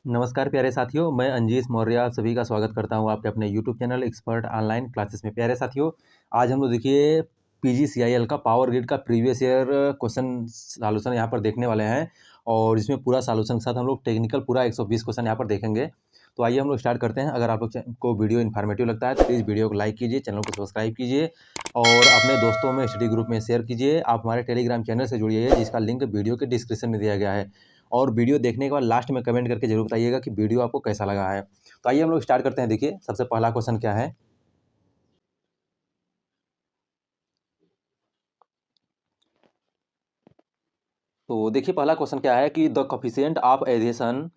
नमस्कार प्यारे साथियों, मैं अंजीश मौर्य आप सभी का स्वागत करता हूं आपके अपने YouTube channel expert online classes में। प्यारे साथियों, आज हम लोग देखिए पीजीसीआईएल का पावर ग्रिड का प्रीवियस ईयर क्वेश्चन सॉल्यूशन यहां पर देखने वाले हैं और इसमें पूरा सॉल्यूशन के साथ हम लोग टेक्निकल पूरा 120 क्वेश्चन यहां पर देखेंगे। तो आइए हम लोग स्टार्ट करते हैं। अगर आप लोग को वीडियो इन्फॉर्मेटिव लगता है तो प्लीज़ वीडियो को लाइक कीजिए, चैनल को सब्सक्राइब कीजिए और अपने दोस्तों में स्टडी ग्रुप में शेयर कीजिए। आप हमारे टेलीग्राम चैनल से जुड़िए जिसका लिंक वीडियो के डिस्क्रिप्शन में दिया गया है। और वीडियो देखने के बाद लास्ट में कमेंट करके जरूर बताइएगा कि वीडियो आपको कैसा लगा है। तो आइए हम लोग स्टार्ट करते हैं। देखिए सबसे पहला क्वेश्चन क्या है। तो देखिए पहला क्वेश्चन क्या है कि the coefficient of adhesion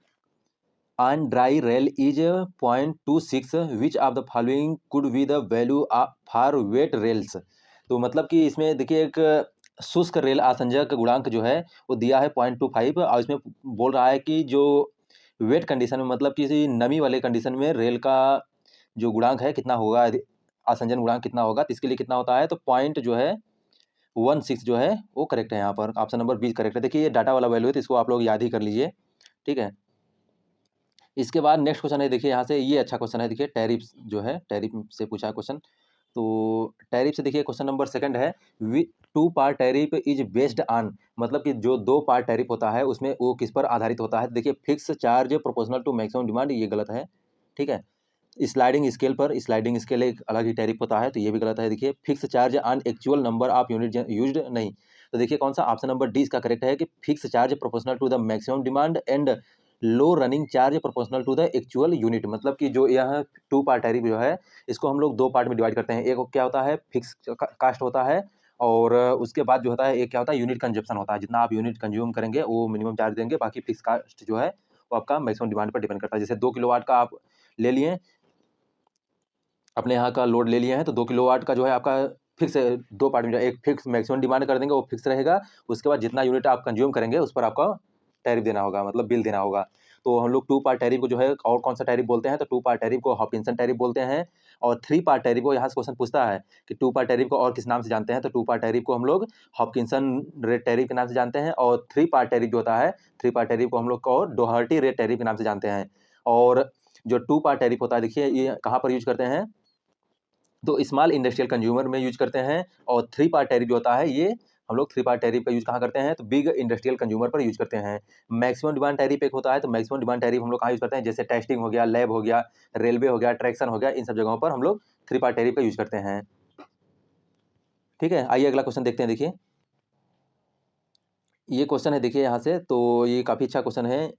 on dry rail is 0.26, which of the following could be the value for wet rails. तो मतलब कि इसमें देखिए एक शुष्क रेल आसंजक गुणांक जो है वो दिया है 0.25 और इसमें बोल रहा है कि जो वेट कंडीशन में मतलब किसी नमी वाले कंडीशन में रेल का जो गुणांक है कितना होगा, आसंजन गुणांक कितना होगा। तो इसके लिए कितना होता है, तो पॉइंट जो है 16 जो है वो करेक्ट है। यहाँ पर ऑप्शन नंबर 20 करेक्ट है। देखिए ये डाटा वाला वैल्यू है तो इसको आप लोग याद ही कर लीजिए, ठीक है। इसके बाद नेक्स्ट क्वेश्चन है, देखिए यहाँ से ये अच्छा क्वेश्चन है। देखिए टैरिफ जो है, टैरिफ से पूछा है क्वेश्चन। तो टैरिफ से देखिए क्वेश्चन नंबर सेकंड है, two part tariff is based on, मतलब कि जो दो पार्ट टैरिफ होता है उसमें वो किस पर आधारित होता है। देखिए fix charge proportional to maximum demand, ये गलत है, ठीक है। स्लाइडिंग स्केल पर, स्लाइडिंग स्केल एक अलग ही टैरिफ होता है तो ये भी गलत है। देखिए fix charge on actual number of unit used, नहीं। तो देखिए कौन सा, ऑप्शन नंबर डी इसका करेक्ट है कि fix charge proportional to the maximum demand and low running charge proportional to the actual unit. मतलब कि जो यह टू पार्ट टैरिफ जो है इसको हम लोग दो पार्ट में डिवाइड करते हैं। एक क्या होता है, फिक्स कास्ट होता है और उसके बाद जो होता है एक क्या होता है, यूनिट कंजप्शन होता है। जितना आप यूनिट कंज्यूम करेंगे वो मिनिमम चार्ज देंगे, बाकी फिक्स कास्ट जो है वो आपका मैक्सिमम डिमांड पर डिपेंड करता है। जैसे 2 किलोवाट का आप ले लिए, अपने यहाँ का लोड ले लिए हैं तो 2 किलोवाट का जो है आपका फिक्स है। दो पार्ट में एक फिक्स मैक्सिमम डिमांड कर देंगे, वो फिक्स रहेगा। उसके बाद जितना यूनिट आप कंज्यूम करेंगे उस पर आपका टैरिफ देना होगा, मतलब बिल देना होगा। तो हम लोग टू पार्ट टैरिफ को जो है और कौन सा टैरिफ बोलते हैं, तो टू पार्ट टैरिफ को हॉकिंसन टैरिफ बोलते हैं। और थ्री पार्ट टैरिफ को, यहाँ से क्वेश्चन पूछता है कि टू पार्ट टैरिफ को और किस नाम से जानते हैं, तो टू पार्ट टैरिफ को हम लोग हॉकिंसन रेट टैरिफ के नाम से जानते हैं। और थ्री पार्ट टैरिफ जो होता है, थ्री पार्ट टैरिफ को हम लोग को डोहर्टी रेट टैरिफ के नाम से जानते हैं। और जो टू पार्ट टैरिफ होता है देखिए ये कहाँ पर यूज करते हैं, तो स्मॉल इंडस्ट्रियल कंज्यूमर में यूज करते हैं। और थ्री पार्ट टैरिफ जो होता है ये हम लोग थ्री पार्ट टैरिफ का यूज कहाँ करते हैं, तो बिग इंडस्ट्रियल कंज्यूमर पर यूज करते हैं। मैक्सिमम डिमांड टैरिफ एक होता है, तो मैक्सिमम डिमांड टैरिफ हम लोग कहाँ यूज करते हैं, जैसे टेस्टिंग हो गया, लैब हो गया, रेलवे हो गया, ट्रैक्शन हो गया, इन सब जगहों पर हम लोग थ्री पार्ट टैरिफ का यूज करते हैं, ठीक है। आइए अगला क्वेश्चन देखते हैं। देखिए ये क्वेश्चन है, देखिए यहाँ से, तो ये काफी अच्छा क्वेश्चन है।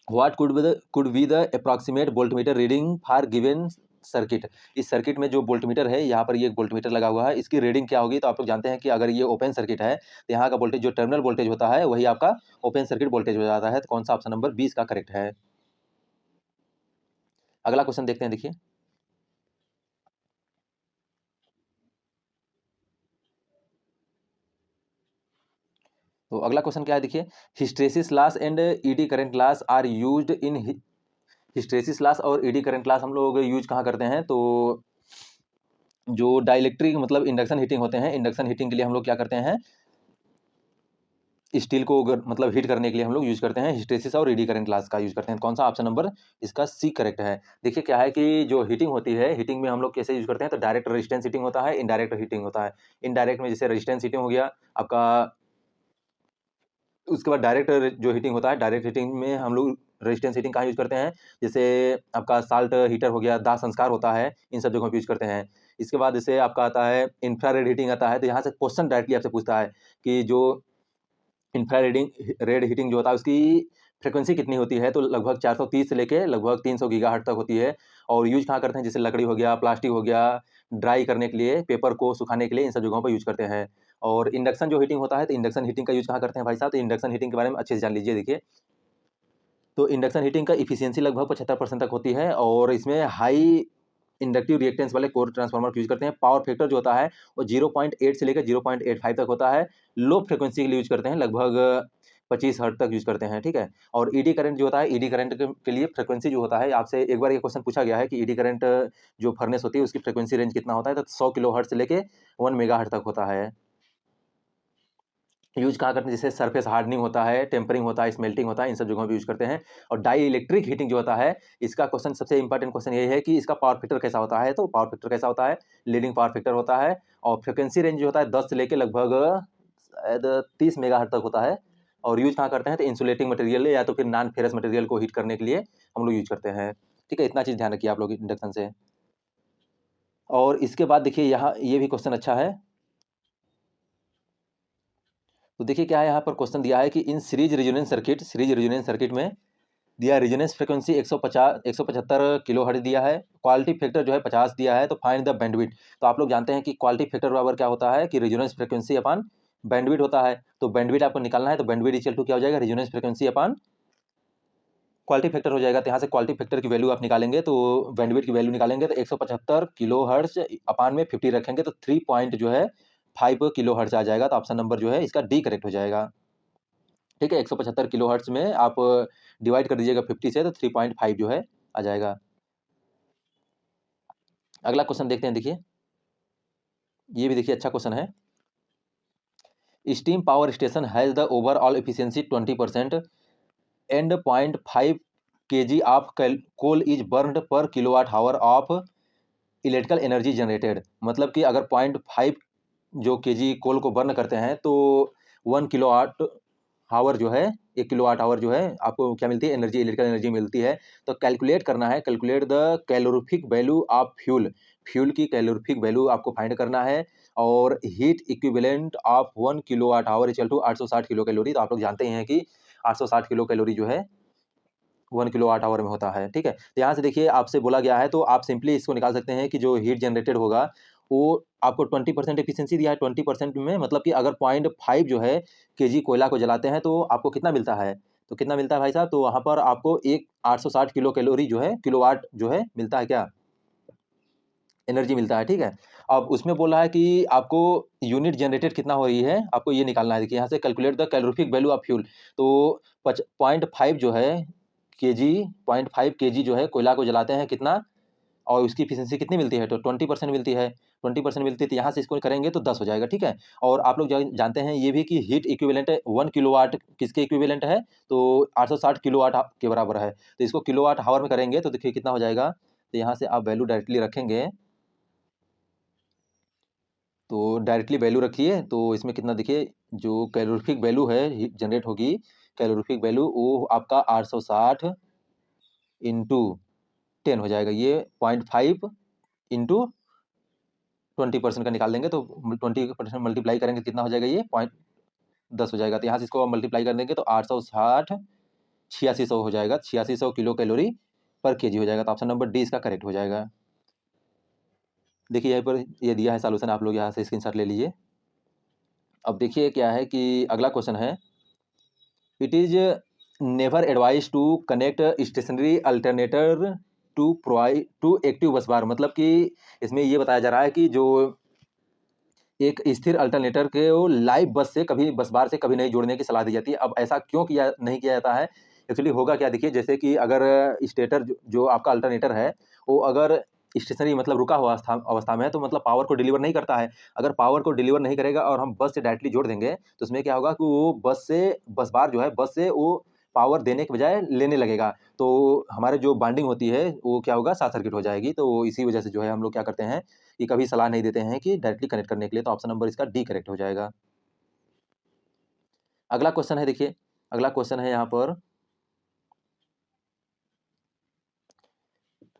What could be the approximate voltmeter reading for given circuit. इस सर्किट में जो वोल्टमीटर है, यहाँ पर ये एक वोल्टमीटर लगा हुआ है, इसकी रीडिंग क्या होगी। तो आप लोग जानते हैं कि अगर ये ओपन सर्किट है तो यहाँ का वोल्टेज जो टर्मिनल वोल्टेज होता है वही आपका ओपन सर्किट वोल्टेज हो जाता है। तो कौन सा, ऑप्शन नंबर 20 का करेक्ट है। अगला क्वेश्चन देखते हैं। देखिए तो अगला क्वेश्चन क्या है, देखिए hysteresis loss and eddy current loss are used in, hysteresis loss और ईडी करंट लॉस हम लोग यूज कहाँ करते हैं, तो जो डाइलेक्ट्रिक मतलब इंडक्शन हीटिंग होते हैं, इंडक्शन हीटिंग के लिए हम लोग क्या करते हैं, स्टील को मतलब हीट करने के लिए हम लोग यूज करते हैं हिस्टेरिसिस और ईडी करंट लॉस का यूज करते हैं। कौन सा, ऑप्शन नंबर इसका सी करेक्ट है। देखिए क्या है कि जो हीटिंग होती है, हीटिंग में हम लोग कैसे यूज करते हैं, तो डायरेक्ट रेजिस्टेंस हीटिंग होता है, इनडायरेक्ट हीटिंग होता है। इनडायरेक्ट में जैसे रेजिस्टेंस हीटिंग हो गया आपका, उसके बाद डायरेक्ट जो हीटिंग होता है, डायरेक्ट हीटिंग में हम लोग रेजिस्टेंस हीटिंग कहाँ यूज करते हैं, जैसे आपका साल्ट हीटर हो गया, दाह संस्कार होता है, इन सब जगहों पर यूज करते हैं। इसके बाद जैसे आपका आता है इंफ्रारेड हीटिंग आता है। तो यहाँ से क्वेश्चन डायरेक्टली आपसे पूछता है कि जो इंफ्रारेडिंग रेड हीटिंग जो होता है उसकी फ्रिक्वेंसी कितनी होती है, तो लगभग 430 से लेके लगभग 300 गीगाहर्ट्ज तक होती है। और यूज कहाँ करते हैं, जैसे लकड़ी हो गया, प्लास्टिक हो गया, ड्राई करने के लिए, पेपर को सुखाने के लिए, इन सब जगहों पर यूज करते हैं। और इंडक्शन जो हीटिंग होता है, तो इंडक्शन हीटिंग का यूज कहाँ करते हैं भाई साहब, तो इंडक्शन हीटिंग के बारे में अच्छे से जान लीजिए। देखिए तो इंडक्शन हीटिंग का इफिशियंसी लगभग 75% तक होती है और इसमें हाई इंडक्टिव रिएक्टेंस वाले कोर ट्रांसफार्मर यूज करते हैं। पावर फैक्टर जो होता है वो 0.8 से लेकर 0.85 तक होता है। लो फ्रिक्वेंसी के लिए यूज करते हैं, लगभग 25 हर्ट्ज तक यूज करते हैं, ठीक है। और ईडी करंट जो होता है, ईडी करंट के लिए फ्रिक्वेंसी जो होता है, आपसे एक बार ये क्वेश्चन पूछा गया है कि ईडी करंट जो फर्नेस होती है उसकी फ्रिक्वेंसी रेंज कितना होता है, तो 100 किलो हर्ट्ज से लेके 1 मेगा हर्ट्ज तक होता है। यूज़ कहाँ करते हैं, जैसे सरफेस हार्डनिंग होता है, टेम्परिंग होता है, स्मेल्टिंग होता है, इन सब जगहों पे यूज़ करते हैं। और डाई इलेक्ट्रिक हीटिंग जो होता है, इसका क्वेश्चन सबसे इंपॉर्टेंट क्वेश्चन ये है कि इसका पावर फैक्टर कैसा होता है? तो पावर फैक्टर कैसा होता है? लीडिंग पावर फैक्टर होता है और फ्रीक्वेंसी रेंज जो होता है 10 से लेके लगभग शायद 30 मेगाहर्ट्ज़ तक होता है। और यूज़ कहाँ करते हैं? तो इंसुलेटिंग मटेरियल या तो फिर नॉन फेरस मटेरियल को हीट करने के लिए हम लोग यूज़ करते हैं। ठीक है? इतना चीज़ ध्यान रखिए आप लोग इंडक्शन से। और इसके बाद देखिए यहाँ ये भी क्वेश्चन अच्छा है। तो देखिए क्या है, यहाँ पर क्वेश्चन दिया है कि इन सीरीज रेजोनेंस सर्किट में दिया रेजोनेंस फ्रीक्वेंसी 175 किलोहर्ट्ज़ दिया है, क्वालिटी फैक्टर जो है 50 दिया है, तो फाइंड द बैंडविड्थ। तो आप लोग जानते हैं कि क्वालिटी फैक्टर बराबर क्या होता है कि रेजोनेंस फ्रीक्वेंसी अपॉन बैंडविड्थ होता है। तो बैंडविड्थ आपको निकालना है, तो बैंडविड्थ इक्वल टू क्या हो जाएगा? Resonance frequency upon quality factor हो जाएगा। तो यहाँ से क्वालिटी फैक्टर की वैल्यू आप निकालेंगे, तो बैंडविड्थ की वैल्यू निकालेंगे तो 175 किलोहर्ट्ज़ अपॉन में 50 रखेंगे तो 3 पॉइंट जो है 5 किलोहर्ट्ज़ आ जाएगा। तो ऑप्शन नंबर जो है इसका डी करेक्ट हो जाएगा। ठीक है, 175 किलोहर्ट्ज़ में आप डिवाइड कर दीजिएगा 50 से, तो 3.5 जो है आ जाएगा। अगला क्वेश्चन देखते हैं, देखिए ये भी देखिए अच्छा क्वेश्चन है। Steam power station has the overall efficiency 20% and 0.5 kg of coal is burned per kilowatt hour of electrical energy generated. मतलब कि अगर 0.5 जो केजी कोल को बर्न करते हैं तो 1 किलोवाट आवर जो है, 1 किलोवाट आवर जो है आपको क्या मिलती है? एनर्जी, इलेक्ट्रिकल एनर्जी मिलती है। तो कैलकुलेट करना है, calculate the calorific value of fuel. Fuel की कैलोरीफिक वैल्यू आपको फाइंड करना है। और heat equivalent of 1 kilowatt hour equal to 860 kilo calorie. तो आप लोग जानते ही हैं कि 860 किलो कैलोरी जो है 1 किलोवाट आवर में होता है। ठीक है? तो यहाँ से देखिए आपसे बोला गया है, तो आप सिंपली इसको निकाल सकते हैं कि जो हीट जनरेटेड होगा वो आपको 20% एफिशिएंसी दिया है। 20% में मतलब कि अगर 0.5 जो है केजी कोयला को जलाते हैं तो आपको कितना मिलता है? तो कितना मिलता है भाई साहब? तो वहाँ पर आपको एक 860 किलो कैलोरी जो है, किलोवाट जो है मिलता है क्या? एनर्जी मिलता है। ठीक है? अब उसमें बोला है कि आपको यूनिट जनरेटेड कितना हो रही है, आपको ये निकालना है। देखिए यहाँ से calculate the calorific value of fuel. तो 0.5 जो है केजी, 0.5 केजी जो है कोयला को जलाते हैं कितना, और उसकी एफिशिएंसी कितनी मिलती है? तो 20% मिलती है। 20% मिलती है, तो यहाँ से इसको करेंगे तो 10 हो जाएगा। ठीक है? और आप लोग जानते हैं ये भी कि हीट इक्विवेलेंट 1 किलोवाट किसके इक्विवेलेंट है? तो 860 किलोवाट के बराबर है। तो इसको किलोवाट आवर में करेंगे तो देखिए कितना हो जाएगा। तो यहाँ से आप वैल्यू डायरेक्टली रखेंगे, तो डायरेक्टली वैल्यू रखिए, तो इसमें कितना देखिए जो कैलोरीफिक वैल्यू है जनरेट होगी, कैलोरीफिक वैल्यू वो आपका 860 इंटू 10 हो जाएगा। ये 0.5 इंटू 20% का निकाल देंगे तो 20% मल्टीप्लाई करेंगे कितना हो जाएगा? ये 0.10 हो जाएगा। तो यहाँ से इसको मल्टीप्लाई कर देंगे तो 860 8600 हो जाएगा। 8600 किलो कैलोरी पर केजी हो जाएगा। तो ऑप्शन नंबर डी इसका करेक्ट हो जाएगा। देखिए यहाँ पर ये दिया है सॉल्यूशन, आप लोग यहाँ से स्क्रीनशॉट ले लीजिए। अब देखिए क्या है कि अगला क्वेश्चन है, it is never advise to connect stationary alternator to provide to active bus bar. मतलब कि इसमें ये बताया जा रहा है कि जो एक स्थिर अल्टरनेटर के वो लाइव बस से कभी बस बार से कभी नहीं जोड़ने की सलाह दी जाती है। अब ऐसा क्यों नहीं किया जाता है? एक्चुअली होगा क्या, देखिए जैसे कि अगर स्टेटर जो आपका अल्टरनेटर है वो अगर स्टेशनरी मतलब रुका हुआ अवस्था में है, तो मतलब पावर को डिलीवर नहीं करता है। अगर पावर को डिलीवर नहीं करेगा और हम बस से डायरेक्टली जोड़ देंगे तो उसमें क्या होगा कि वो बस बार जो है बस से वो पावर देने के बजाय लेने लगेगा। तो हमारे जो बाइंडिंग होती है वो क्या होगा? शॉर्ट सर्किट हो जाएगी। तो इसी वजह से जो है हम लोग क्या करते हैं कि कभी सलाह नहीं देते हैं कि डायरेक्टली कनेक्ट करने के लिए। तो ऑप्शन नंबर इसका डी करेक्ट हो जाएगा। अगला क्वेश्चन है, देखिए अगला क्वेश्चन है यहाँ पर,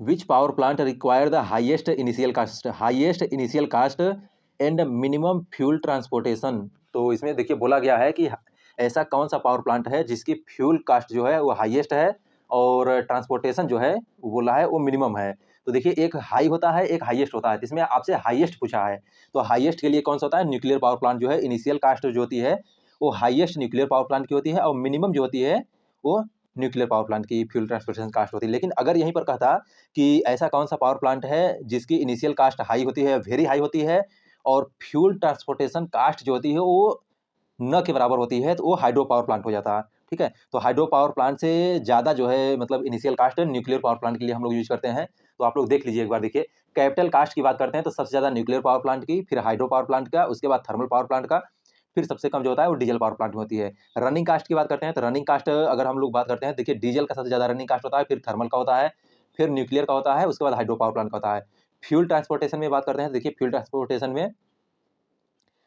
which power plant require the highest initial cost and minimum fuel transportation. तो इसमें देखिए बोला गया है कि ऐसा कौन सा पावर प्लांट है जिसकी फ्यूल कास्ट जो है वो हाईएस्ट है और ट्रांसपोर्टेशन जो है वो बोला है वो मिनिमम है। तो देखिए एक हाई होता है, एक हाईएस्ट होता है। तो इसमें आपसे हाईएस्ट पूछा है, तो हाईएस्ट के लिए कौन सा होता है? न्यूक्लियर पावर प्लांट जो है इनिशियल कास्ट जो होती है वो हाईएस्ट न्यूक्लियर पावर प्लांट की होती है, और मिनिमम जो होती है वो न्यूक्लियर पावर प्लांट की फ्यूल ट्रांसपोर्टेशन कास्ट होती है। लेकिन अगर यहीं पर कहता कि ऐसा कौन सा पावर प्लांट है जिसकी इनिशियल कास्ट हाई होती है, वेरी हाई होती है, और फ्यूल ट्रांसपोर्टेशन कास्ट जो होती है वो न के बराबर होती है, तो वो हाइड्रो पावर प्लांट हो जाता है। ठीक है? तो हाइड्रो पावर प्लांट से ज़्यादा जो है मतलब initial cost nuclear power plant के लिए हम लोग यूज़ करते हैं। तो आप लोग देख लीजिए एक बार, देखिए कैपिटल कास्ट की बात करते हैं तो सबसे ज़्यादा न्यूक्लियर पावर प्लांट की, फिर हाइड्रो पावर प्लांट का, उसके बाद थर्मल पावर प्लांट का, फिर सबसे कम जो होता है वो डीजल पावर प्लांट में होती है। रनिंग कास्ट की बात करते हैं तो रनिंग कास्ट अगर हम लोग बात करते हैं, देखिए डीजल का सबसे ज़्यादा रनिंग कास्ट होता है, फिर थर्मल का होता है, फिर न्यूक्लियर का होता है, उसके बाद हाइड्रो पावर प्लांट का होता है। फ्यूल ट्रांसपोर्टेशन में बात करते हैं, देखिए फ्यूल ट्रांसपोर्टेशन में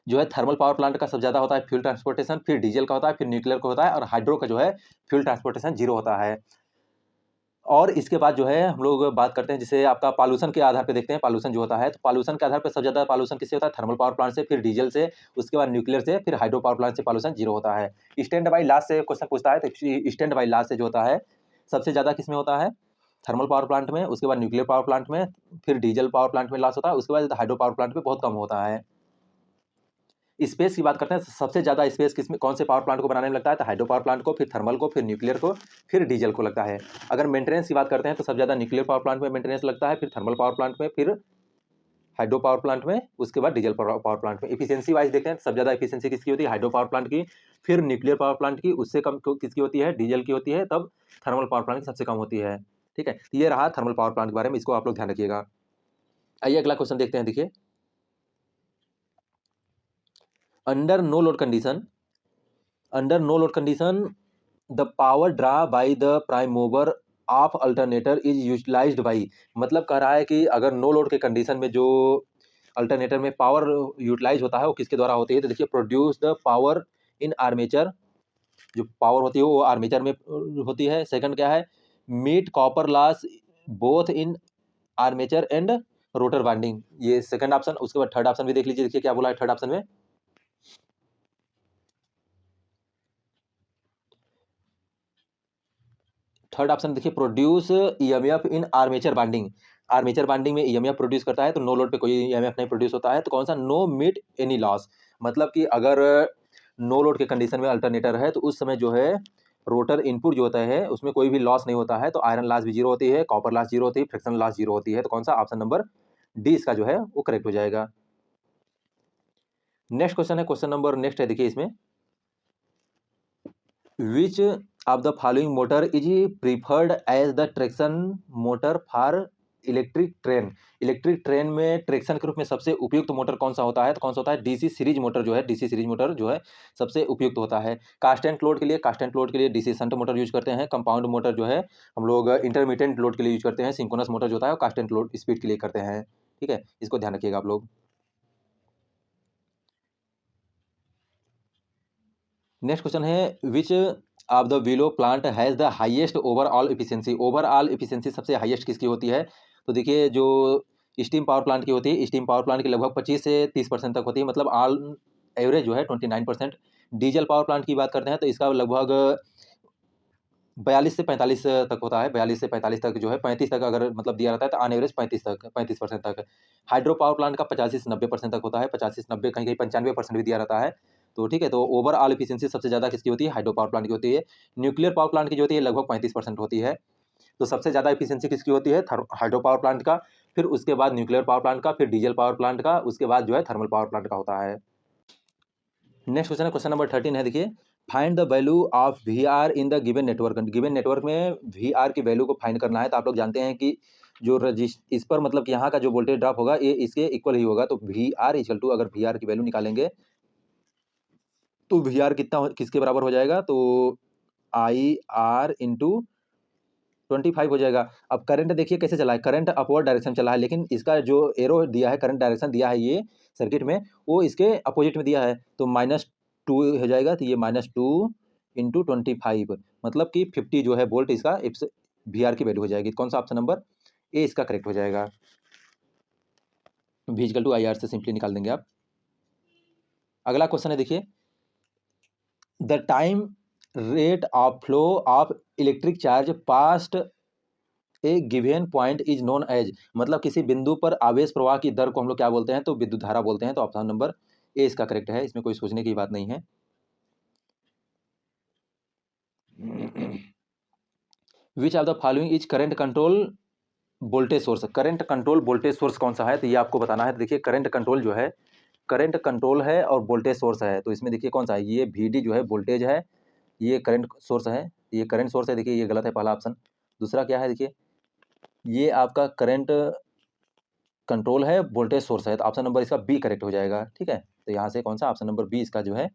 जो है थर्मल पावर प्लांट का सबसे ज़्यादा होता है फ्यूल ट्रांसपोर्टेशन, फिर डीजल का होता है, फिर न्यूक्लियर का होता है, और हाइड्रो का जो है फ्यूल ट्रांसपोर्टेशन जीरो होता है। और इसके बाद जो है हम लोग बात करते हैं, जैसे आपका पॉल्यूशन के आधार पे देखते हैं पॉल्यूशन जो होता है, तो पॉल्यूशन के आधार पे सबसे ज़्यादा पॉल्यूशन किससे होता है? थर्मल पावर प्लांट से, फिर डीजल से, उसके बाद न्यूक्लियर से, फिर हाइड्रो पावर प्लांट से पॉल्यूशन जीरो होता है। स्टैंड बाई लॉस से क्वेश्चन पूछता है, तो स्टैंड बाई लॉस से जो होता है सबसे ज़्यादा किस में होता है? थर्मल पावर प्लांट में, उसके बाद न्यूक्लियर पावर प्लांट में, फिर डीजल पावर प्लांट में लॉस होता है, उसके बाद हाइड्रो पावर प्लांट में बहुत कम होता है। स्पेस की बात करते हैं, सबसे ज़्यादा स्पेस किसमें कौन से पावर प्लांट को बनाने में लगता है? तो हाइड्रो पावर प्लांट को, फिर थर्मल को, फिर न्यूक्लियर को, फिर डीजल को लगता है। अगर मेंटेनेंस की बात करते हैं तो सबसे ज़्यादा न्यूक्लियर पावर प्लांट में मेंटेनेंस लगता है, फिर थर्मल पावर प्लांट में, फिर हाइड्रो पावर प्लांट में, उसके बाद डीजल पावर प्लांट में। एफिशिएंसी वाइज देखते हैं, सबसे ज़्यादा एफिशिएंसी किसकी होती है? हाइड्रो पावर प्लांट की, फिर न्यूक्लियर पावर प्लांट की, उससे कम किसकी होती है? डीजल की होती है, तब थर्मल पावर प्लांट की सबसे कम होती है। ठीक है, ये रहा थर्मल पावर प्लांट के बारे में, इसको आप लोग ध्यान रखिएगा। आइए अगला क्वेश्चन देखते हैं, देखिए under no load condition, under no load condition the power draw by the prime mover of alternator is utilized by, मतलब कह रहा है कि अगर नो लोड के कंडीशन में जो अल्टरनेटर में पावर यूटिलाइज होता है वो किसके द्वारा होती है? तो देखिए produce the power in armature, जो पावर होती है वो आर्मेचर में होती है। सेकंड क्या है? Meet copper loss both in armature and rotor winding, ये सेकंड ऑप्शन। उसके बाद थर्ड ऑप्शन भी देख लीजिए, देखिए क्या बोला है थर्ड ऑप्शन में। थर्ड ऑप्शन देखिए produce EMF in armature binding, armature binding में ईएमएफ प्रोड्यूस करता है, तो नो लोड पे कोई ईएमएफ नहीं प्रोड्यूस होता है, तो कौन सा? नो मीट एनी लॉस, मतलब कि अगर नो लोड के कंडीशन में अल्टरनेटर है तो उस समय जो है रोटर इनपुट जो होता है उसमें कोई भी लॉस नहीं होता है, तो आयरन लॉस भी जीरो होती है, कॉपर लॉस जीरो होती है, फ्रिक्शन लॉस जीरो होती है, तो कौन सा? ऑप्शन नंबर डी इसका जो है वो करेक्ट हो जाएगा। नेक्स्ट क्वेश्चन है, क्वेश्चन नंबर नेक्स्ट है, देखिए इसमें which of the following motor is preferred as the traction motor for electric train, electric train में ट्रैक्शन के रूप में सबसे उपयुक्त मोटर कौन सा होता है? तो कौन सा होता है? डीसी सीरीज मोटर जो है, डीसी सीरीज मोटर जो है सबसे उपयुक्त होता है। कांस्टेंट लोड के लिए, कांस्टेंट लोड के लिए डीसी शंट मोटर यूज करते हैं। कंपाउंड मोटर जो है हम लोग इंटरमीडिएट लोड के लिए यूज करते हैं। सिंक्रोनस मोटर जो होता है वो कांस्टेंट लोड स्पीड के लिए करते हैं। ठीक है, इसको ध्यान रखिएगा आप लोग। नेक्स्ट क्वेश्चन है विच of the below plant has the highest overall efficiency, overall efficiency सबसे हाईएस्ट किसकी होती है? तो देखिए जो स्टीम पावर प्लांट की होती है, स्टीम पावर प्लांट की लगभग 25 से 30% तक होती है, मतलब ऑल एवरेज जो है 29%। डीजल पावर प्लांट की बात करते हैं तो इसका लगभग 42 से 45 तक होता है, 42 से 45 तक जो है, 35 तक अगर मतलब दिया रहता है तो ऑन एवरेज 35 तक, 35% तक। हाइड्रो पावर प्लांट का 85 से 90% तक होता है, 85 से 90, कहीं-कहीं 95% भी दिया रहता है। तो ठीक है, तो ओवरऑल एफिशिएंसी सबसे ज़्यादा किसकी होती है? हाइड्रो पावर प्लांट की होती है। न्यूक्लियर पावर प्लांट की जो होती है लगभग 35% होती है। तो सबसे ज़्यादा एफिशिएंसी किसकी होती है? हाइड्रो पावर प्लांट का, फिर उसके बाद न्यूक्लियर पावर प्लांट का, फिर डीजल पावर प्लांट का, उसके बाद जो है थर्मल पावर प्लांट का होता है। नेक्स्ट क्वेश्चन है, क्वेश्चन नंबर 13 है, देखिए find the value of V R in the given network, given network में वी आर की वैल्यू को फाइंड करना है। तो आप लोग जानते हैं कि जो रजिस्ट इस पर मतलब कि यहाँ का जो वोल्टेज ड्रॉप होगा ये इसके इक्वल ही होगा, तो वी आर इक्वल टू, अगर वी आर की वैल्यू निकालेंगे तो वी आर कितना किसके बराबर हो जाएगा? तो आई आर इंटू 25 हो जाएगा। अब करंट देखिए कैसे चला है, करंट अपवर्ड डायरेक्शन चला है, लेकिन इसका जो एरो दिया है, करंट डायरेक्शन दिया है ये सर्किट में, वो इसके अपोजिट में दिया है, तो -2 हो जाएगा। तो ये -2 इंटू 25, मतलब कि 50 जो है वोल्ट इसका वी आर की वैल्यू हो जाएगी। कौन सा? ऑप्शन नंबर ए इसका करेक्ट हो जाएगा। V equal to I R से सिंपली निकाल देंगे आप। अगला क्वेश्चन है, देखिए the time rate of flow of electric charge past a given point is known as, मतलब किसी बिंदु पर आवेश प्रवाह की दर को हम लोग क्या बोलते हैं? तो विद्युत धारा बोलते हैं। तो ऑप्शन नंबर ए इसका करेक्ट है, इसमें कोई सोचने की बात नहीं है। विच of the following is current control voltage source, current control voltage source कौन सा है? तो ये आपको बताना है। तो देखिए करंट कंट्रोल जो है, करंट कंट्रोल है और वोल्टेज सोर्स है, तो इसमें देखिए कौन सा है? ये वी डी जो है वोल्टेज है, ये करंट सोर्स है, ये करंट सोर्स है। देखिए ये गलत है पहला ऑप्शन। दूसरा क्या है? देखिए ये आपका करंट कंट्रोल है, वोल्टेज सोर्स है, तो ऑप्शन नंबर इसका बी करेक्ट हो जाएगा। ठीक है, तो यहाँ से कौन सा ऑप्शन नंबर 20 का जो है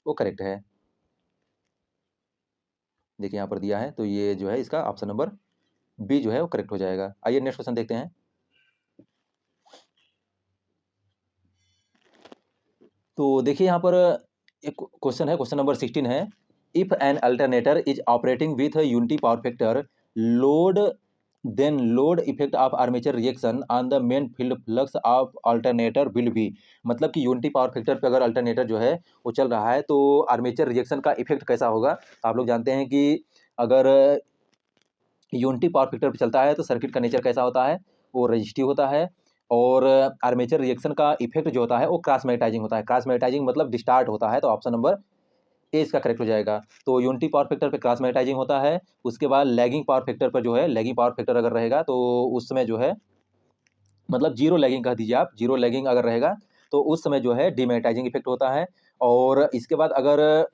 वो करेक्ट है। देखिए यहाँ पर दिया है, तो ये जो है इसका ऑप्शन नंबर बी जो है वो करेक्ट हो जाएगा। आइए नेक्स्ट क्वेश्चन देखते हैं। तो देखिए यहाँ पर एक क्वेश्चन है, क्वेश्चन नंबर 16 है, if an alternator is operating with unity power factor load then load effect of armature reaction on the main field flux of alternator will be. मतलब कि यूनिटी पावर फैक्टर पे अगर alternator जो है वो चल रहा है तो आर्मेचर रिएक्शन का इफेक्ट कैसा होगा। तो आप लोग जानते हैं कि अगर यूनिटी पावर फैक्टर पे चलता है तो सर्किट का नेचर कैसा होता है, वो रेजिस्टिव होता है। और आर्मेचर रिएक्शन का इफेक्ट जो होता है वो क्रॉस मैग्नेटाइजिंग होता है। क्रॉस मैग्नेटाइजिंग मतलब डिस्टार्ट होता है, तो ऑप्शन नंबर ए इसका करेक्ट हो जाएगा। तो यूनिटी पावर फैक्टर पे क्रॉस मैग्नेटाइजिंग होता है। उसके बाद लैगिंग पावर फैक्टर पर जो है, लैगिंग पावर फैक्टर अगर रहेगा तो उस समय जो है मतलब जीरो लैगिंग कह दीजिए आप, जीरो लैगिंग अगर रहेगा तो उस समय जो है डीमैग्नेटाइजिंग इफेक्ट होता है। और इसके बाद अगर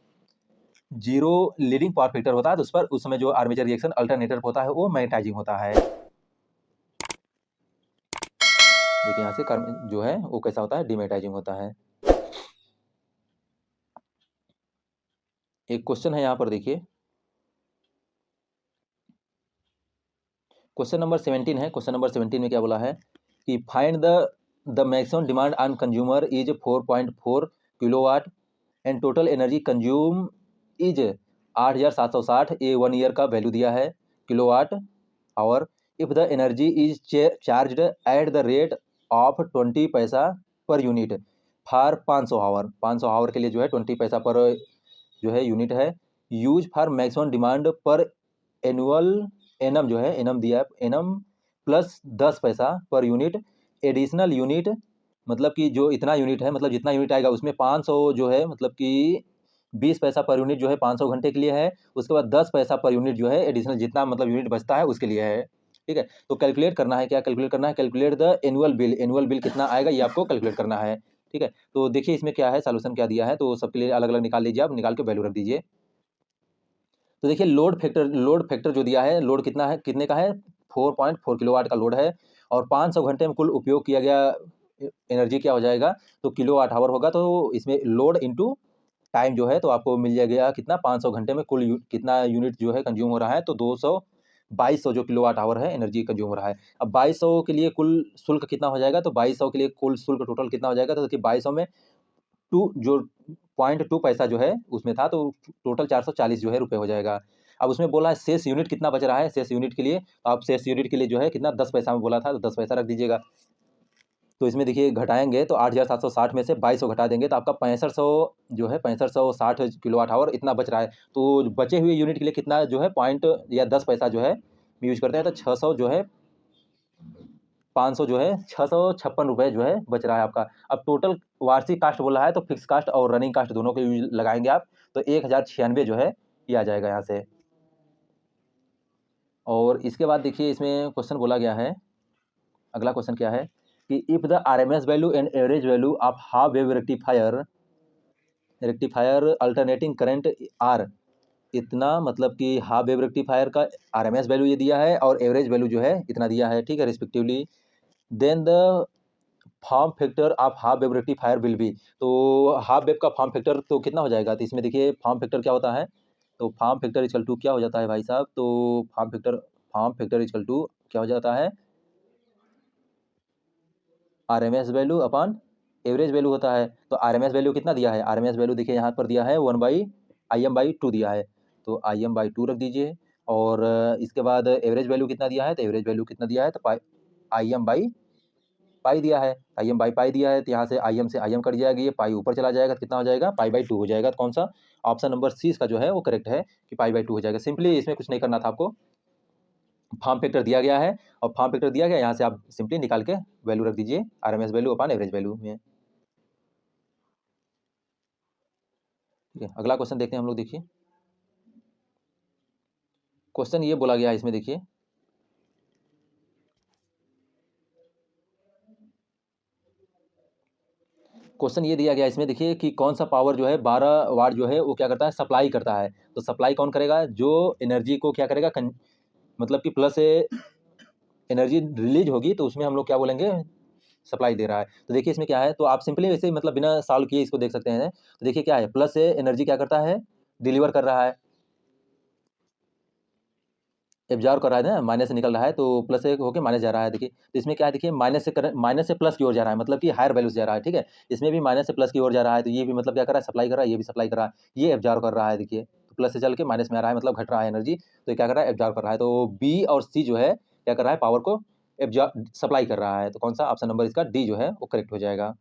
जीरो लीडिंग पावर फैक्टर होता है तो उस समय जो आर्मेचर रिएक्शन अल्टरनेटर होता है वो मैग्नेटाइजिंग होता है। देखिए यहाँ से जो है वो कैसा होता है, डीमैग्नेटाइजिंग होता है। एक क्वेश्चन है यहाँ पर देखिए, क्वेश्चन नंबर 17 है। क्वेश्चन नंबर 17 में क्या बोला है कि find the maximum demand on consumer is 4.4 kilowatt and total energy consume is 8760। A 1 year का वैल्यू दिया है kilowatt hour. If the energy is charged at the rate of 20 पैसा per unit for 500 our, 500 our के लिए जो है 20 पैसा पर जो है यूनिट है। यूज फॉर मैक्सिमम डिमांड पर एनुअल, एनम जो है एनम दिया है, एनम प्लस 10 पैसा पर यूनिट एडिशनल यूनिट, मतलब कि जो इतना यूनिट है मतलब जितना यूनिट आएगा उसमें 500 जो है मतलब कि 20 पैसा पर यूनिट जो है 500 घंटे के लिए है। उसके बाद 10 पैसा पर यूनिट जो है एडिशनल जितना मतलब यूनिट बचता है उसके लिए है। ठीक है, तो कैलकुलेट करना है, क्या कैलकुलेट करना है, calculate the annual bill, annual bill कितना आएगा ये आपको कैलकुलेट करना है। ठीक है, तो देखिए इसमें क्या है, सॉल्यूशन क्या दिया है, तो सबके लिए अलग अलग निकाल लीजिए, आप निकाल के वैल्यू रख दीजिए। तो देखिए लोड फैक्टर जो दिया है, लोड कितना है, कितने का है, 4.4 किलोवाट का लोड है और 500 घंटे में कुल उपयोग किया गया एनर्जी क्या हो जाएगा, तो किलोवाट आवर होगा। तो इसमें लोड इनटू टाइम जो है तो आपको मिल जाएगा कितना, 500 घंटे में कुल कितना यूनिट जो है कंज्यूम हो रहा है, तो 2200 जो किलोवाट आवर है एनर्जी कंज्यूम हो रहा है। अब 2200 के लिए कुल शुल्क कितना हो जाएगा, तो 2200 के लिए कुल शुल्क टोटल कितना हो जाएगा, तो देखिए 2200 में टू जो 0.2 पैसा जो है उसमें था तो टोटल 440 जो है रुपये हो जाएगा। अब उसमें बोला है शेष यूनिट कितना बच रहा है, शेष यूनिट के लिए तो आप शेष यूनिट के लिए जो है कितना 10 पैसा में बोला था तो 10 पैसा रख दीजिएगा। तो इसमें देखिए घटाएंगे तो 8760 में से 2200 घटा देंगे तो आपका 6500 जो है 6560 किलोवाट आवर इतना बच रहा है। तो बचे हुए यूनिट के लिए कितना जो है पॉइंट या 10 पैसा जो है यूज करते हैं तो 600 जो है 500 जो है 656 रुपये जो है बच रहा है आपका। अब टोटल वार्षिक कास्ट बोला है तो फिक्स कास्ट और रनिंग कास्ट दोनों के यूज लगाएंगे आप तो 1096 जो है ये आ जाएगा यहाँ से। और इसके बाद देखिए इसमें क्वेश्चन बोला गया है, अगला क्वेश्चन क्या है कि if the RMS value and average value of half wave rectifier alternating current are, इतना मतलब कि हाफ वेव रेक्टिफायर का आरएमएस वैल्यू ये दिया है और एवरेज वैल्यू जो है इतना दिया है, ठीक है, respectively. Then the form factor of half wave rectifier will be, तो हाफ वेव का फॉर्म फैक्टर तो कितना हो जाएगा, तो इसमें देखिए फॉर्म फैक्टर क्या होता है, तो फॉर्म फैक्टर इक्वल टू क्या हो जाता है भाई साहब, तो फॉर्म फैक्टर इक्वल टू क्या हो जाता है, RMS value upon average value होता है। तो आरएमएस वैल्यू कितना दिया है, आरएमएस वैल्यू देखिए यहाँ पर दिया है 1/IM/2 दिया है, तो IM/2 रख दीजिए। और इसके बाद एवरेज वैल्यू कितना दिया है, तो एवरेज वैल्यू कितना दिया है, तो IM/पाई दिया है, IM/पाई दिया है, तो यहाँ से IM से IM कट जाएगी, ये पाई ऊपर चला जाएगा तो कितना हो जाएगा, पाई/2 हो जाएगा। तो कौन सा ऑप्शन नंबर सी इसका जो है वो करेक्ट है कि पाई/2 हो जाएगा। सिंपली इसमें कुछ नहीं करना था आपको, फॉर्म फैक्टर दिया गया है और फॉर्म फैक्टर दिया गया यहाँ से आप सिंपली निकाल के वैल्यू रख दीजिए RMS value upon average value में। ठीक है, अगला क्वेश्चन देखते हैं हम लोग। देखिए क्वेश्चन ये बोला गया है इसमें, देखिए क्वेश्चन ये दिया गया है इसमें, देखिए कि कौन सा पावर जो है 12 वाट जो है वो क्या करता है, सप्लाई करता है। तो सप्लाई कौन करेगा, जो एनर्जी को क्या करेगा मतलब कि प्लस एनर्जी रिलीज होगी तो उसमें हम लोग क्या बोलेंगे, सप्लाई दे रहा है। तो देखिए इसमें क्या है, तो आप सिंपली वैसे मतलब बिना सॉल्व किए इसको देख सकते हैं। तो देखिए क्या है, प्लस से एनर्जी क्या करता है, डिलीवर कर रहा है, एब्जॉर्ब कर रहा है ना, माइनस से निकल रहा है तो प्लस से होके माइनस जा रहा है। देखिए तो इसमें क्या है, देखिए माइनस से माइनस से प्लस की ओर जा रहा है, मतलब कि हायर वैल्यू से जा रहा है, ठीक है। इसमें भी माइनस से प्लस की ओर जा रहा है, तो ये भी मतलब क्या कर रहा है, सप्लाई कर रहा है, ये भी सप्लाई कर रहा है, ये एब्जॉर्ब कर रहा है। देखिए तो प्लस से चल के माइनस में आ रहा है, मतलब घट रहा है एनर्जी, तो ये क्या कर रहा है, एब्जॉर्ब कर रहा है। तो बी और सी जो है क्या कर रहा है, पावर को एब्जॉर्ब सप्लाई कर रहा है। तो कौन सा ऑप्शन नंबर इसका डी जो है वो करेक्ट हो जाएगा।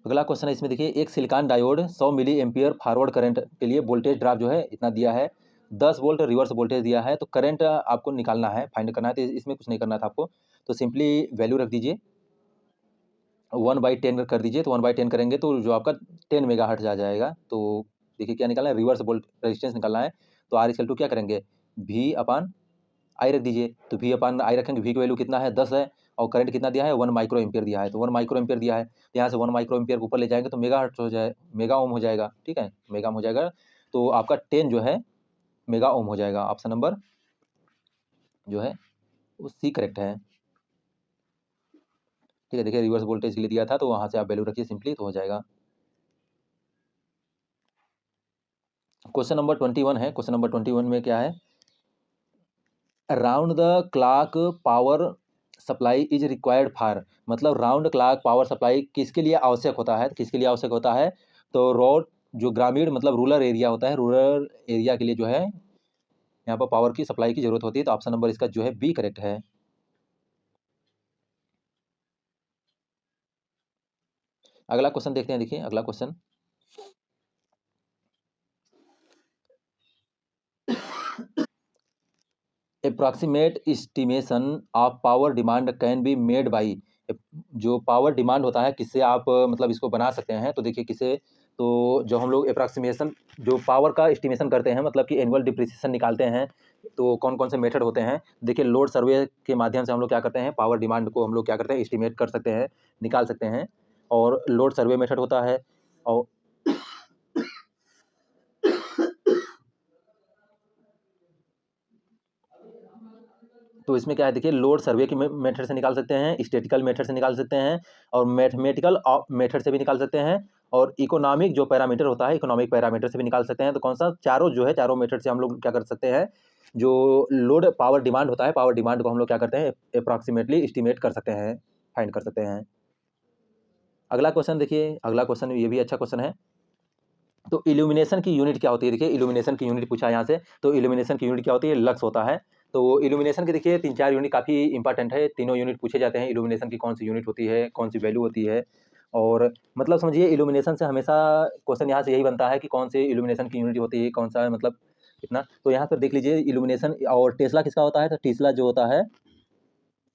अगला क्वेश्चन है, इसमें देखिए एक silicon diode 100 milli ampere forward current के लिए वोल्टेज ड्रॉप जो है इतना दिया है, 10 वोल्ट रिवर्स वोल्टेज दिया है, तो करंट आपको निकालना है, फाइंड करना है। तो इसमें कुछ नहीं करना था आपको, तो सिंपली वैल्यू रख दीजिए, 1/10 कर दीजिए। तो 1/10 करेंगे तो जो आपका 10 मेगा हर्ट्ज आ जाएगा। तो देखिए क्या निकालना है, रिवर्स वोल्ट रेजिस्टेंस निकालना है। तो आर इक्वल टू क्या करेंगे, वी अपॉन आई रख दीजिए। तो वी अपॉन आई रखेंगे, वी की वैल्यू कितना है 10 है, और करंट कितना दिया है 1 माइक्रो एम्पियर दिया है, तो 1 माइक्रो एम्पियर दिया है, तो यहाँ से 1 माइक्रो एम्पियर को ऊपर ले जाएंगे तो मेगा हर्ट्ज हो जाए, मेगा ओम हो जाएगा, ठीक है, मेगा ओम हो जाएगा। तो आपका 10 जो है मेगा ओम हो जाएगा। ऑप्शन नंबर जो है वो सी करेक्ट है, ठीक है। देखिए रिवर्स वोल्टेज के लिए दिया था, तो वहाँ से आप वैल्यू रखिए सिंपली, तो हो जाएगा। क्वेश्चन नंबर 21 है। क्वेश्चन नंबर 21 में क्या है, round the clock power supply is required for, मतलब राउंड क्लॉक पावर सप्लाई किसके लिए आवश्यक होता है, किसके लिए आवश्यक होता है, तो रोड जो ग्रामीण मतलब रूरल एरिया होता है, रूरल एरिया के लिए जो है यहाँ पर पावर की सप्लाई की जरूरत होती है। तो ऑप्शन नंबर इसका जो है बी करेक्ट है। अगला क्वेश्चन देखते हैं, देखिए अगला question, approximate estimation of power demand can be made by, जो पावर डिमांड होता है किससे आप मतलब इसको बना सकते हैं, तो देखिए किसे, तो जो हम लोग अप्रॉक्सीमेशन जो पावर का एस्टिमेशन करते हैं, मतलब कि एनुअल डिप्रिसिएशन निकालते हैं, तो कौन कौन से मेथड होते हैं। देखिए लोड सर्वे के माध्यम से हम लोग क्या करते हैं, पावर डिमांड को हम लोग क्या करते हैं, एस्टिमेट कर सकते हैं, निकाल सकते हैं, और लोड सर्वे मेथड होता है। और तो इसमें क्या है, देखिए लोड सर्वे की मेथड से निकाल सकते हैं, स्टैटिकल मेथड से निकाल सकते हैं, और मैथमेटिकल मेथड से भी निकाल सकते हैं, और इकोनॉमिक जो पैरामीटर होता है, इकोनॉमिक पैरामीटर से भी निकाल सकते हैं। तो कौन सा, चारों जो है, चारों मेथड से हम लोग क्या कर सकते हैं, जो लोड पावर डिमांड होता है, पावर डिमांड को हम लोग क्या करते हैं, अप्रॉक्सीमेटली एस्टिमेट कर सकते हैं, फाइंड कर सकते हैं। अगला क्वेश्चन देखिए, अगला क्वेश्चन ये भी अच्छा क्वेश्चन है। तो इल्यूमिनेशन की यूनिट क्या होती है, देखिए इल्यूमिनेशन की यूनिट पूछा है यहाँ से, तो इल्यूमिनेशन की यूनिट क्या होती है, लक्स होता है। तो इल्यूमिनेशन के देखिए 3-4 यूनिट काफ़ी इंपॉर्टेंट है, तीनों यूनिट पूछे जाते हैं, इल्यूमिनेशन की कौन सी यूनिट होती है, कौन सी वैल्यू होती है, और मतलब समझिए इल्यूमिनेशन से हमेशा क्वेश्चन यहाँ से यही बनता है कि कौन सी इल्यूमिनेशन की यूनिट होती है, कौन सा मतलब कितना। तो यहाँ पर देख लीजिए इल्यूमिनेशन, और टेस्ला किसका होता है, तो टेस्ला जो होता है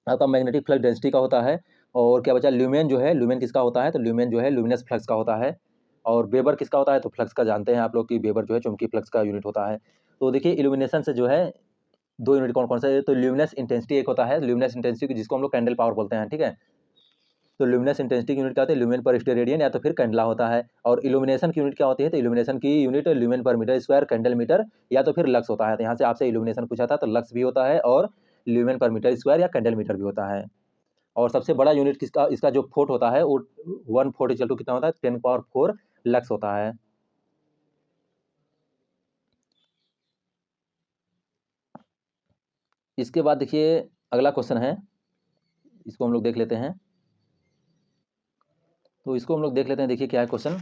आपका मैग्नेटिक फ्लक्स डेंसिटी का होता है। और क्या बचा, ल्यूमेन जो है, ल्यूमेन किसका होता है, तो ल्यूमेन जो है ल्यूमिनस फ्लक्स का होता है। और वेबर किसका होता है, तो फ्लक्स का जानते हैं आप लोग कि वेबर जो है चुंबकीय फ्लक्स का यूनिट होता है। तो देखिए इल्यूमिनेशन से जो है दो यूनिट कौन कौन से, तो ल्यूमिनस इंटेंसिटी एक होता है, ल्यूमिनस इंटेंसिटी जिसको हम लोग कैंडल पावर बोलते हैं, ठीक है। तो ल्यूमिनस इंटेंसिटी की यूनिट क्या होती है, ल्यूमेन पर स्टेरेडियन या तो फिर कैंडला होता है। और इल्यूमिनेशन की यूनिट क्या होती है, तो इल्यूमिनेशन की unit lumen per meter square candle meter या तो फिर लक्स होता है। तो यहाँ से आपसे इल्यूमिनेशन पूछा था, तो लक्स भी होता है, और ल्यूमेन पर मीटर स्क्वायर या कैंडल मीटर भी होता है। और सबसे बड़ा यूनिट किसका, इसका जो फोर्ट होता है वो 1 फोर्ट इक्वल टू कितना होता है, 10 पावर 4 लक्स होता है। इसके बाद देखिए अगला क्वेश्चन है, इसको हम लोग देख लेते हैं। तो इसको हम लोग देख लेते हैं, देखिए क्या है क्वेश्चन,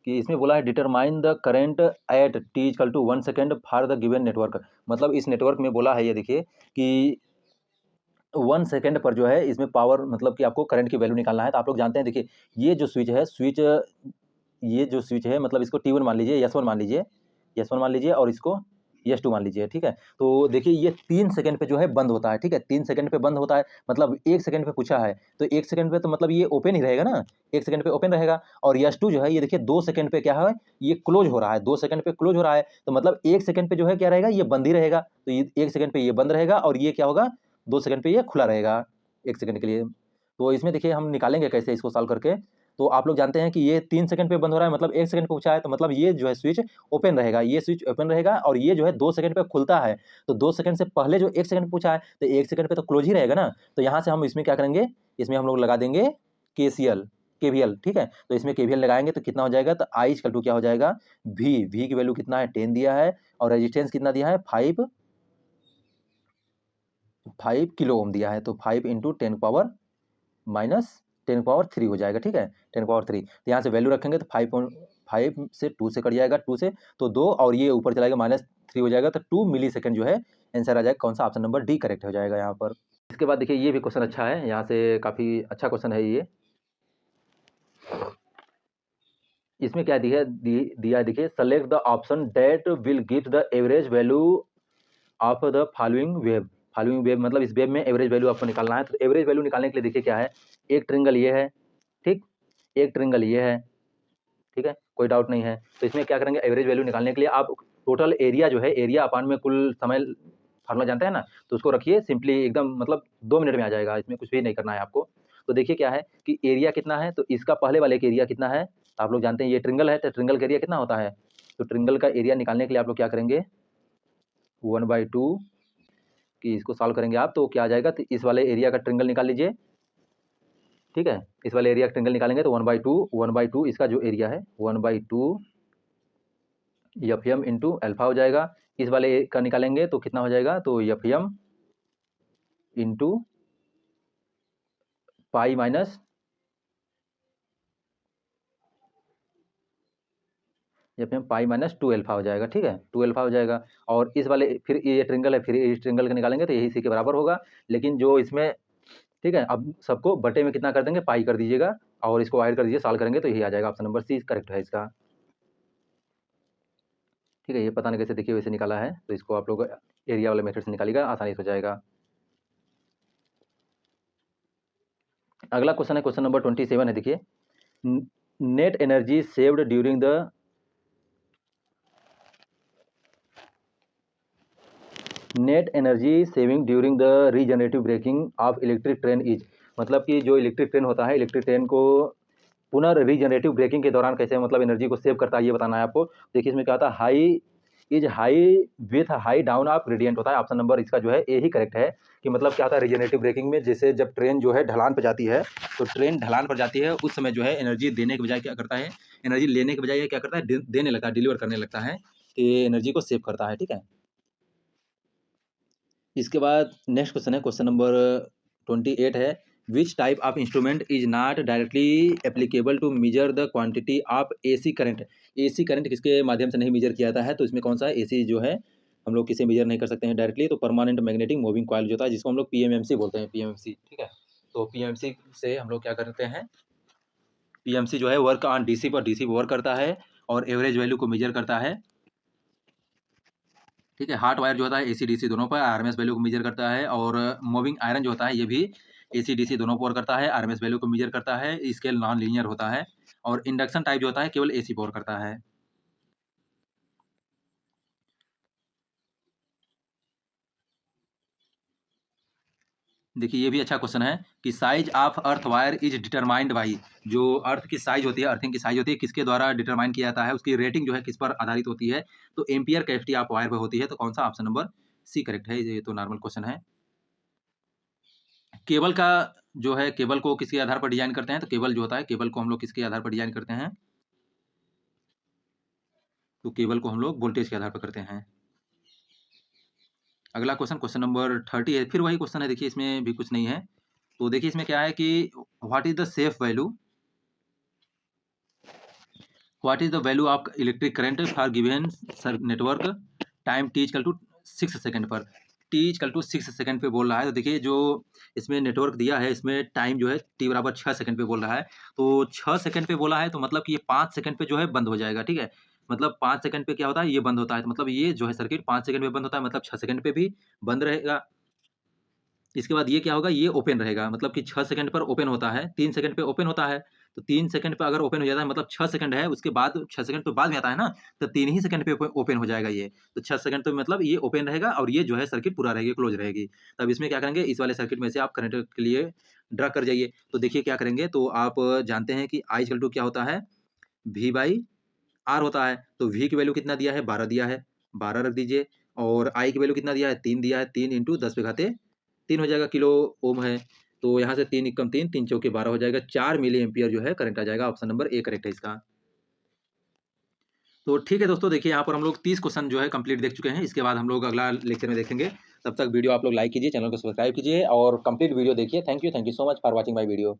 कि इसमें बोला है determine the current at T equal to 1 second for the given network. मतलब इस नेटवर्क में बोला है ये देखिए कि 1 सेकेंड पर जो है इसमें पावर मतलब कि आपको करंट की वैल्यू निकालना है। तो आप लोग जानते हैं, देखिए ये जो स्विच है, ये जो स्विच है मतलब इसको T1 मान लीजिए, S1 मान लीजिए, S1 मान लीजिए, और इसको S2 मान लीजिए, ठीक है। तो देखिए ये 3 सेकंड पे जो है बंद होता है, ठीक है, 3 सेकंड पे बंद होता है, मतलब 1 सेकंड पे पूछा है, तो 1 सेकंड पे तो मतलब ये ओपन ही रहेगा ना, 1 सेकंड पे ओपन रहेगा। और S2 जो है ये देखिए 2 सेकंड पे क्या है, ये क्लोज हो रहा है, 2 सेकंड पे क्लोज हो रहा है, तो मतलब 1 सेकंड पे जो है क्या रहेगा, ये बंद ही रहेगा। तो ये 1 सेकंड पे ये बंद रहेगा, और ये क्या होगा, 2 सेकंड पे ये खुला रहेगा 1 सेकंड के लिए। तो इसमें देखिए हम निकालेंगे कैसे इसको सॉल्व करके। तो आप लोग जानते हैं कि ये 3 सेकंड पे बंद हो रहा है, मतलब 1 सेकंड पे पूछा है, तो मतलब ये जो है स्विच ओपन रहेगा, ये स्विच ओपन रहेगा और ये जो है 2 सेकंड पे खुलता है। तो 2 सेकंड से पहले जो 1 सेकंड पूछा है, तो 1 सेकंड पे तो क्लोज ही रहेगा ना। तो यहाँ से हम इसमें क्या करेंगे, इसमें हम लोग लगा देंगे केसीएल, केवीएल, ठीक है। तो इसमें केवीएल लगाएंगे तो कितना हो जाएगा, तो आई इक्वल टू क्या हो जाएगा, वी की वैल्यू कितना है 10 दिया है और रेजिस्टेंस कितना दिया है 5 किलो ओम दिया है। तो 5 इंटू 10 पावर माइनस 10 पावर 3 हो जाएगा, ठीक है, 10 पावर 3। तो यहाँ से वैल्यू रखेंगे तो 5 से 2 से कट जाएगा, 2 से तो 2 और ये ऊपर चलाएगा -3 हो जाएगा, तो 2 मिली सेकेंड जो है आंसर आ जाएगा। कौन सा, ऑप्शन नंबर डी करेक्ट हो जाएगा यहाँ पर। इसके बाद देखिए ये भी क्वेश्चन अच्छा है, यहाँ से काफ़ी अच्छा क्वेश्चन है ये। इसमें क्या दिया देखिए, select the option that will give the average value of the following wave. Following wave मतलब इस वेव में एवरेज वैल्यू आपको निकालना है। तो एवरेज वैल्यू निकालने के लिए देखिए क्या है, एक ट्रिंगल ये है, ठीक, एक ट्रिंगल ये है, ठीक है, कोई डाउट नहीं है। तो इसमें क्या करेंगे, एवरेज वैल्यू निकालने के लिए आप टोटल एरिया जो है, एरिया अपान में कुल समय, फार्मूला जानते हैं ना, तो उसको रखिए सिंपली एकदम, मतलब 2 मिनट में आ जाएगा, इसमें कुछ भी नहीं करना है आपको। तो देखिए क्या है कि एरिया कितना है, तो इसका पहले वाले का एरिया कितना है, तो आप लोग जानते हैं ये ट्रिंगल है, तो ट्रिंगल का एरिया कितना होता है। तो ट्रिंगल का एरिया निकालने के लिए आप लोग क्या करेंगे, 1/2 कि इसको सॉल्व करेंगे आप, तो क्या आ जाएगा, तो इस वाले एरिया का ट्रिंगल निकाल लीजिए, ठीक है, इस वाले एरिया का ट्रिंगल निकालेंगे तो 1/2 इसका जो एरिया है 1/2 एफ एम इंटू अल्फा हो जाएगा। इस वाले का निकालेंगे तो कितना हो जाएगा, तो F M into pi minus F M pi minus 2 alpha हो जाएगा, ठीक है, 2 अल्फा हो जाएगा। और इस वाले फिर ये ट्रिंगल है, फिर इस ट्रिंगल का निकालेंगे तो यही इसी के बराबर होगा। लेकिन जो इसमें, ठीक है, अब सबको बटे में कितना कर देंगे, पाई कर दीजिएगा और इसको ऐड कर दीजिए, सॉल्व करेंगे तो यही आ जाएगा, ऑप्शन नंबर सी करेक्ट है इसका, ठीक है। ये पता नहीं कैसे देखिए वैसे निकाला है, तो इसको आप लोग एरिया वाले मेथड से निकालिएगा, आसानी से हो जाएगा। अगला क्वेश्चन है क्वेश्चन नंबर 27 है, देखिए, net energy saved during the net energy saving during the regenerative braking of electric train is, मतलब कि जो इलेक्ट्रिक ट्रेन होता है, इलेक्ट्रिक ट्रेन को रीजनरेटिव ब्रेकिंग के दौरान कैसे मतलब एनर्जी को सेव करता है, ये बताना है आपको। देखिए इसमें क्या होता है, high with high down of gradient होता है। ऑप्शन नंबर इसका जो है ए ही करेक्ट है, कि मतलब क्या होता है रिजनरेटिव ब्रेकिंग में, जैसे जब ट्रेन जो है ढलान पर जाती है, तो ट्रेन ढलान पर जाती है उस समय जो है एनर्जी देने के बजाय क्या करता है, एनर्जी लेने के बजाय क्या करता है, देने लगता है, डिलीवर करने लगता है, कि एनर्जी को सेव करता है, ठीक है। इसके बाद नेक्स्ट क्वेश्चन है क्वेश्चन नंबर 28 है, which type of instrument is not directly applicable to measure the quantity of AC current. AC current किसके माध्यम से नहीं मेजर किया जाता है, तो इसमें कौन सा एसी जो है हम लोग किसे मेजर नहीं कर सकते हैं डायरेक्टली, तो परमानेंट मैग्नेटिक मूविंग कॉइल जो होता है, जिसको हम लोग पीएमएमसी बोलते हैं, पीएमएमसी, ठीक है। तो पीएमसी से हम लोग क्या करते हैं, पीएमसी जो है वर्क ऑन डीसी पर वर्क करता है और एवरेज वैल्यू को मेजर करता है, ठीक है। हार्ट वायर जो होता है एसी डीसी दोनों पर आरएमएस वैल्यू को मेजर करता है, और मूविंग आयरन जो होता है ये भी एसी डीसी दोनों पर करता है, आरएमएस वैल्यू को मेजर करता है, स्केल नॉन लीनियर होता है, और इंडक्शन टाइप जो होता है केवल एसी पर करता है। देखिए ये भी अच्छा क्वेश्चन है कि size of earth wire is determined by, जो अर्थ की साइज होती है, अर्थिंग की साइज होती है, किसके द्वारा डिटरमाइन किया जाता है, उसकी रेटिंग जो है किस पर आधारित होती है, तो एम्पियर कैविटी ऑफ वायर पर होती है। तो कौन सा, ऑप्शन नंबर सी करेक्ट है, ये तो नॉर्मल क्वेश्चन है। केबल का जो है, केबल को किसके आधार पर डिजाइन करते हैं, तो केबल जो होता है, केबल को हम लोग किसके आधार पर डिजाइन करते हैं, तो केबल को हम लोग वोल्टेज के आधार पर करते हैं। अगला क्वेश्चन क्वेश्चन नंबर 30 है, फिर वही क्वेश्चन है, देखिए इसमें भी कुछ नहीं है। तो देखिए इसमें क्या है कि what is the safe value, what is the value of electric current for given network, time T equal to 6 second पर, टी इक्वल टू 6 सेकंड पे बोल रहा है। तो देखिए जो इसमें नेटवर्क दिया है, इसमें टाइम जो है टी बराबर 6 सेकंड पे बोल रहा है, तो 6 सेकंड पे बोला है, तो मतलब कि ये 5 सेकंड पे जो है बंद हो जाएगा, ठीक है। मतलब 5 सेकंड पे क्या होता है, ये बंद होता है, तो मतलब ये जो है सर्किट 5 सेकंड पे बंद होता है, मतलब 6 सेकंड पे भी बंद रहेगा। इसके बाद ये क्या होगा, ये ओपन रहेगा, मतलब कि 6 सेकंड पर ओपन होता है, 3 सेकंड पे ओपन होता है, तो 3 सेकंड पे अगर ओपन हो जाता है मतलब 6 सेकंड है, उसके बाद 6 सेकंड तो बाद में आता है ना, तो 3 ही सेकंड पे ओपन हो जाएगा ये। तो 6 सेकंड तो मतलब ये ओपन रहेगा और ये जो है सर्किट पूरा रहेगी, क्लोज़ रहेगी। तब इसमें क्या करेंगे, इस वाले सर्किट में से आप करंट के लिए ड्रा कर जाइए। तो देखिए क्या करेंगे, तो आप जानते हैं कि I इक्वल टू क्या होता है, V बाई R होता है। तो V की वैल्यू कितना दिया है, 12 दिया है, 12 रख दीजिए और I की वैल्यू कितना दिया है, 3 दिया है, 3 इंटू 10 पे घाते 3 हो जाएगा, किलो ओम है। तो यहाँ से 3 एकम 3, 3 चौके 12 हो जाएगा, 4 मिली एम्पियर जो है करंट आ जाएगा। ऑप्शन नंबर ए करेक्ट है इसका। तो ठीक है दोस्तों, देखिए यहाँ पर हम लोग 30 क्वेश्चन जो है कंप्लीट देख चुके हैं। इसके बाद हम लोग अगला लेक्चर में देखेंगे। तब तक वीडियो आप लोग लाइक कीजिए, चैनल को सब्सक्राइब कीजिए और कंप्लीट वीडियो देखिए। Thank you so much for watching my video.